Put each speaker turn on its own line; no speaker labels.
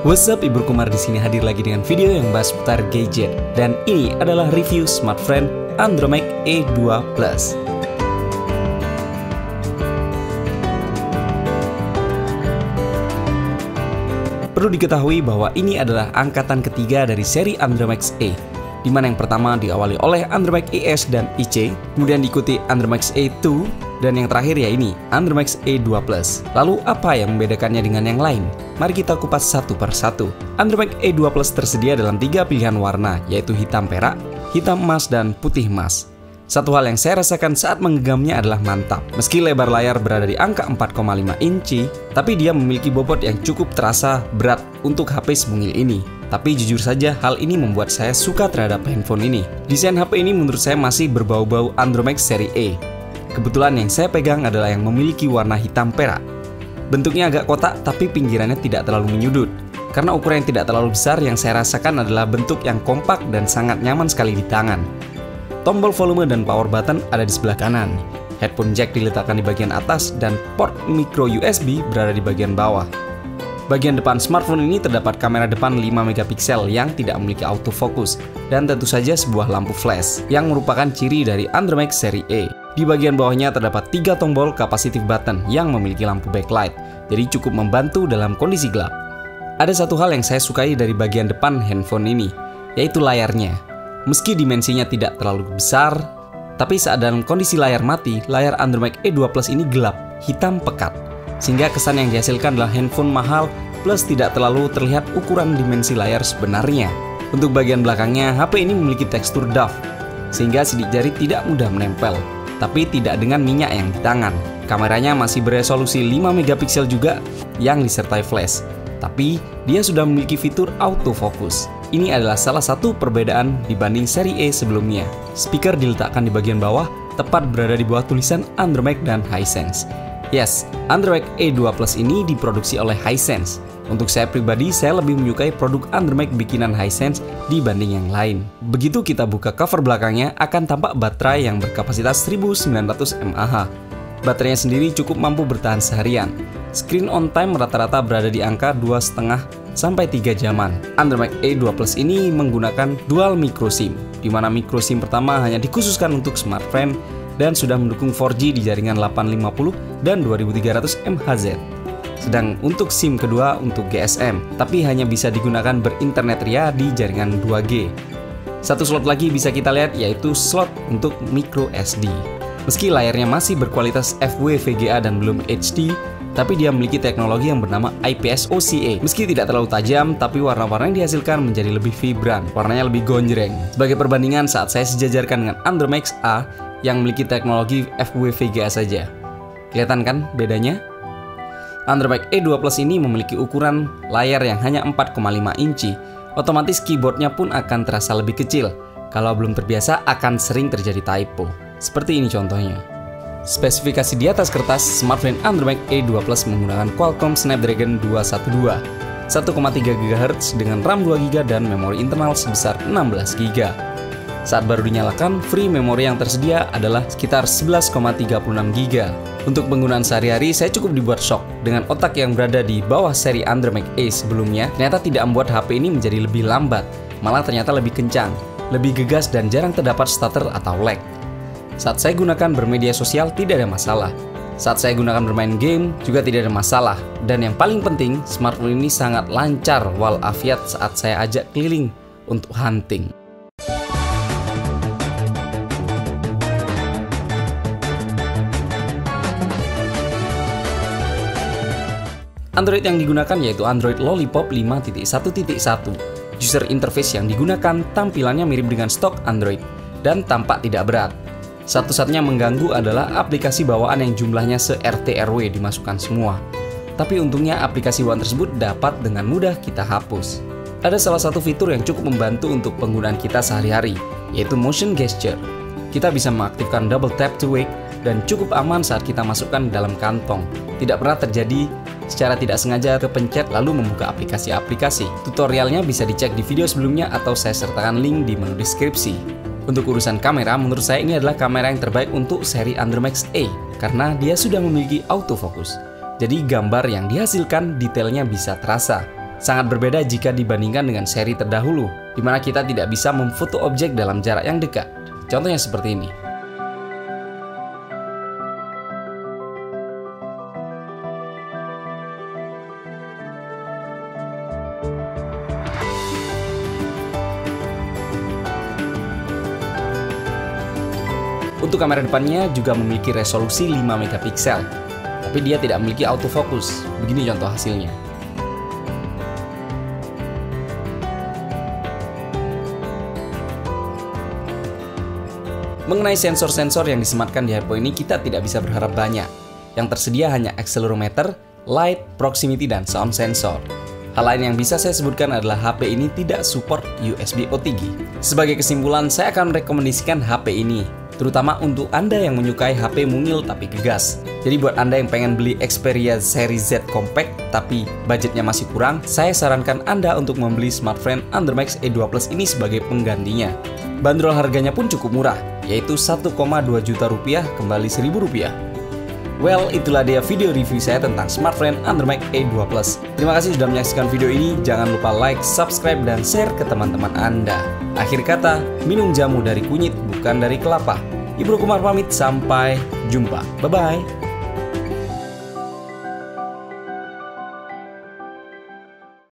What's up, Ibu Kumar di sini hadir lagi dengan video yang bahas seputar gadget. Dan ini adalah review smartphone Andromax E2 Plus. Perlu diketahui bahwa ini adalah angkatan ketiga dari seri Andromax E, di mana yang pertama diawali oleh Andromax ES dan IC, kemudian diikuti Andromax E2, dan yang terakhir ya ini, Andromax E2 Plus. Lalu apa yang membedakannya dengan yang lain? Mari kita kupas satu per satu. Andromax E2 Plus tersedia dalam 3 pilihan warna, yaitu hitam perak, hitam emas, dan putih emas. Satu hal yang saya rasakan saat menggenggamnya adalah mantap. Meski lebar layar berada di angka 4,5 inci, tapi dia memiliki bobot yang cukup terasa berat untuk HP semungil ini. Tapi jujur saja, hal ini membuat saya suka terhadap handphone ini. Desain HP ini menurut saya masih berbau-bau Andromax seri E. Kebetulan yang saya pegang adalah yang memiliki warna hitam perak. Bentuknya agak kotak, tapi pinggirannya tidak terlalu menyudut. Karena ukuran yang tidak terlalu besar, yang saya rasakan adalah bentuk yang kompak dan sangat nyaman sekali di tangan. Tombol volume dan power button ada di sebelah kanan. Headphone jack diletakkan di bagian atas dan port micro USB berada di bagian bawah. Bagian depan smartphone ini terdapat kamera depan 5 megapiksel yang tidak memiliki autofocus dan tentu saja sebuah lampu flash yang merupakan ciri dari Andromax seri E. Di bagian bawahnya terdapat 3 tombol capacitive button yang memiliki lampu backlight, jadi cukup membantu dalam kondisi gelap. Ada satu hal yang saya sukai dari bagian depan handphone ini, yaitu layarnya. Meski dimensinya tidak terlalu besar, tapi saat dalam kondisi layar mati, layar Andromax E2 Plus ini gelap, hitam pekat. Sehingga kesan yang dihasilkan adalah handphone mahal plus tidak terlalu terlihat ukuran dimensi layar sebenarnya. Untuk bagian belakangnya, HP ini memiliki tekstur doff, sehingga sidik jari tidak mudah menempel, tapi tidak dengan minyak yang di tangan. Kameranya masih beresolusi 5 megapiksel juga yang disertai flash, tapi dia sudah memiliki fitur autofocus. Ini adalah salah satu perbedaan dibanding seri E sebelumnya. Speaker diletakkan di bagian bawah, tepat berada di bawah tulisan Andromax dan Hisense. Yes, Andromax E2 Plus ini diproduksi oleh Hisense. Untuk saya pribadi, saya lebih menyukai produk Andromax bikinan Hisense dibanding yang lain. Begitu kita buka cover belakangnya, akan tampak baterai yang berkapasitas 1900 mAh. Baterainya sendiri cukup mampu bertahan seharian. Screen on time rata-rata berada di angka 2,5 sampai 3 jaman. Andromax E2 Plus ini menggunakan dual micro SIM, di mana micro SIM pertama hanya dikhususkan untuk smartphone dan sudah mendukung 4G di jaringan 850 dan 2300 MHz. Sedang untuk SIM kedua untuk GSM, tapi hanya bisa digunakan berinternet ria di jaringan 2G. Satu slot lagi bisa kita lihat, yaitu slot untuk micro SD. Meski layarnya masih berkualitas FW VGA dan belum HD, tapi dia memiliki teknologi yang bernama IPS OCA. Meski tidak terlalu tajam, tapi warna-warna yang dihasilkan menjadi lebih vibran, warnanya lebih gonjreng. Sebagai perbandingan, saat saya sejajarkan dengan Andromax A yang memiliki teknologi FW VGA saja. Kelihatan kan bedanya? Andromax E2 Plus ini memiliki ukuran layar yang hanya 4,5 inci. Otomatis keyboardnya pun akan terasa lebih kecil. Kalau belum terbiasa akan sering terjadi typo. Seperti ini contohnya. Spesifikasi di atas kertas, smartphone Andromax E2 Plus menggunakan Qualcomm Snapdragon 212, 1,3 GHz dengan RAM 2GB dan memori internal sebesar 16 GB. Saat baru dinyalakan, free memori yang tersedia adalah sekitar 11,36 GB. Untuk penggunaan sehari-hari, saya cukup dibuat shock dengan otak yang berada di bawah seri Andromax E sebelumnya. Ternyata tidak membuat HP ini menjadi lebih lambat, malah ternyata lebih kencang, lebih gegas dan jarang terdapat stutter atau lag. Saat saya gunakan bermedia sosial tidak ada masalah. Saat saya gunakan bermain game juga tidak ada masalah. Dan yang paling penting, smartphone ini sangat lancar walafiat saat saya ajak keliling untuk hunting. Android yang digunakan yaitu Android Lollipop 5.1.1. User interface yang digunakan tampilannya mirip dengan stok Android dan tampak tidak berat. Satu-satunya mengganggu adalah aplikasi bawaan yang jumlahnya se-RT RW dimasukkan semua. Tapi untungnya aplikasi bawaan tersebut dapat dengan mudah kita hapus. Ada salah satu fitur yang cukup membantu untuk penggunaan kita sehari-hari, yaitu motion gesture. Kita bisa mengaktifkan double tap to wake dan cukup aman saat kita masukkan dalam kantong. Tidak pernah terjadi secara tidak sengaja kepencet lalu membuka aplikasi-aplikasi. Tutorialnya bisa dicek di video sebelumnya atau saya sertakan link di menu deskripsi. Untuk urusan kamera, menurut saya ini adalah kamera yang terbaik untuk seri Andromax E karena dia sudah memiliki autofocus. Jadi gambar yang dihasilkan detailnya bisa terasa. Sangat berbeda jika dibandingkan dengan seri terdahulu, di mana kita tidak bisa memfoto objek dalam jarak yang dekat. Contohnya seperti ini. Untuk kamera depannya juga memiliki resolusi 5 megapiksel, tapi dia tidak memiliki autofocus. Begini contoh hasilnya. Mengenai sensor-sensor yang disematkan di handphone ini, kita tidak bisa berharap banyak. Yang tersedia hanya accelerometer, light, proximity, dan sound sensor. Hal lain yang bisa saya sebutkan adalah HP ini tidak support USB OTG. Sebagai kesimpulan, saya akan merekomendasikan HP ini, terutama untuk Anda yang menyukai HP mungil tapi gegas. Jadi buat Anda yang pengen beli Xperia seri Z Compact tapi budgetnya masih kurang, saya sarankan Anda untuk membeli smartphone Andromax E2 Plus ini sebagai penggantinya. Bandrol harganya pun cukup murah, yaitu 1,2 juta rupiah kembali Rp1.000. Well, itulah dia video review saya tentang smartphone Andromax E2 Plus. Terima kasih sudah menyaksikan video ini. Jangan lupa like, subscribe, dan share ke teman-teman Anda. Akhir kata, minum jamu dari kunyit, bukan dari kelapa. Ibnu Kumar pamit, sampai jumpa. Bye-bye.